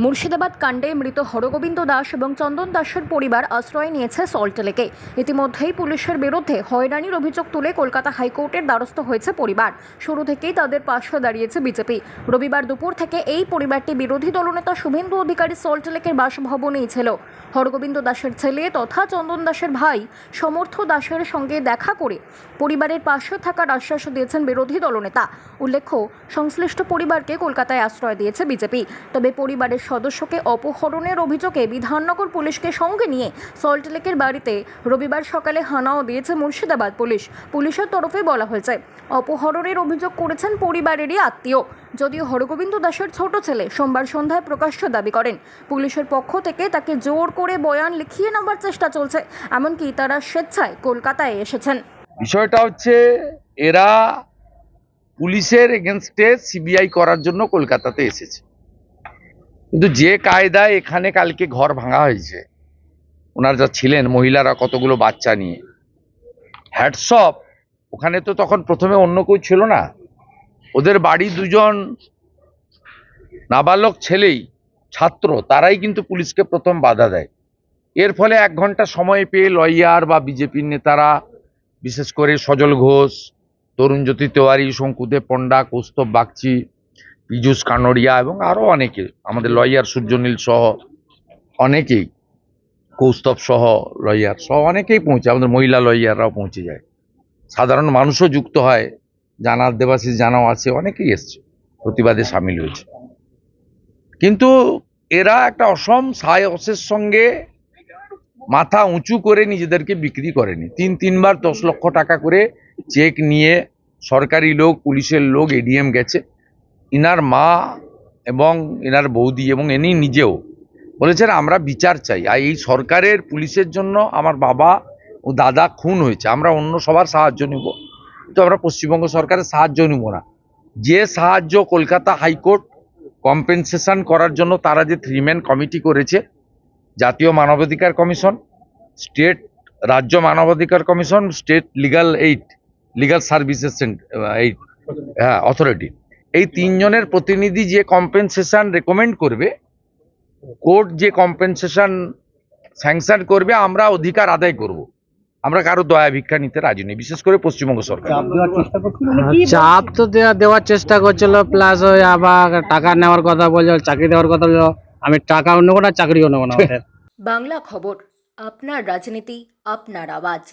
মুর্শিদাবাদ কাণ্ডে মৃত হরগোবিন্দ দাস এবং চন্দন দাসের পরিবার আশ্রয় নিয়েছে সল্টলেকে। ইতিমধ্যেই পুলিশের বিরুদ্ধে হয়রানির অভিযোগ তুলে কলকাতা হাইকোর্টের দ্বারস্থ হয়েছে পরিবার। শুরু থেকেই তাদের পাশে দাঁড়িয়েছে বিজেপি। রবিবার দুপুর থেকে এই পরিবারটি বিরোধী দলনেতা শুভেন্দু অধিকারী সল্টলেকের বাসভবনেই ছিল। হরগোবিন্দ দাসের ছেলে তথা চন্দন দাসের ভাই সমর্থ দাসের সঙ্গে দেখা করে পরিবারের পাশে থাকার আশ্বাস দিয়েছেন বিরোধী দলনেতা। উল্লেখ্য, সংশ্লিষ্ট পরিবারকে কলকাতায় আশ্রয় দিয়েছে বিজেপি। তবে পরিবারের সদস্যকে অপহরণের অভিযোগে বিধাননগর পুলিশকে সঙ্গে নিয়ে সল্টলেকের বাড়িতে রবিবার সকালে হানাও দিয়েছে মুর্শিদাবাদ পুলিশ। পুলিশের তরফে বলা হয়েছে, অপহরণের অভিযোগ করেছেন পরিবারেরই আত্মীয়। যদিও হরগোবিন্দ দাসের ছোট ছেলে সোমবার সন্ধ্যায় প্রকাশ্য দাবি করেন, পুলিশের পক্ষ থেকে তাকে জোর করে বয়ান লিখিয়ে নেওয়ার চেষ্টা চলছে। এমনকি তারা স্বেচ্ছায় কলকাতায় এসেছেন। বিষয়টা হচ্ছে, এরা পুলিশের এগেনস্টে সিবিআই করার জন্য কলকাতাতে এসেছে, কিন্তু যে কায়দায় এখানে কালকে ঘর ভাঙা হয়েছে, ওনারা যা ছিলেন মহিলারা কতগুলো বাচ্চা নিয়ে, হ্যাটসঅপ। ওখানে তো তখন প্রথমে অন্য কেউ ছিল না, ওদের বাড়ি দুজন নাবালক ছেলেই ছাত্র, তারাই কিন্তু পুলিশকে প্রথম বাধা দেয়। এর ফলে 1 ঘন্টা সময় পেয়ে লয়ার বা বিজেপির নেতারা, বিশেষ করে সজল ঘোষ, তরুণজ্যোতি তেওয়ারি, শঙ্কুদেব পণ্ডা, কৌস্তব বাগচি, পীযূষ কানোরিয়া এবং আরও অনেকে, আমাদের লয়ার সূর্যনীল সহ অনেকেই, কৌস্তব সহ লয়ার সহ অনেকেই পৌঁছে, আমাদের মহিলা লয়াররাও পৌঁছে যায়, সাধারণ মানুষও যুক্ত হয়, জানার দেবাশিস জানাও আছে, অনেকেই এসছে, প্রতিবাদে সামিল হয়েছে। কিন্তু এরা একটা অসম সাহসের সঙ্গে মাথা উঁচু করে নিজেদেরকে বিক্রি করেনি। 3বার 10 লক্ষ টাকা করে চেক নিয়ে সরকারি লোক, পুলিশের লোক, এডিএম গেছে। ইনার মা এবং এনার বৌদি এবং ইনি নিজেও বলেছেন, আমরা বিচার চাই। আর এই সরকারের পুলিশের জন্য আমার বাবা ও দাদা খুন হয়েছে, আমরা অন্য সবার সাহায্য নিব, কিন্তু আমরা পশ্চিমবঙ্গ সরকারের সাহায্য নিব না। যে সাহায্য কলকাতা হাইকোর্ট কম্পেনসেশন করার জন্য তারা যে 3 ম্যান কমিটি করেছে, জাতীয় মানবাধিকার কমিশন, স্টেট রাজ্য মানবাধিকার commission, state legal services authority, এই 3 জনের প্রতিনিধি যে কম্পেনসেশন রেকমেন্ড করবে, কোর্ট যে কম্পেনসেশন স্যাংশন করবে, আমরা অধিকার আদায় করব। আমরা কারো দয়া ভিক্ষা নিতে রাজি নেই, বিশেষ করে পশ্চিমবঙ্গ সরকার। চাপ তো দেওয়ার চেষ্টা করছিল, প্লাস ওই আবার টাকা নেওয়ার কথা বলছিল, চাকরি দেওয়ার কথা বলছিল। আমি টাকাও নেবো না, চাকরিও নেবো না। বাংলা খবর, আপনার রাজনীতি, আপনার আওয়াজ।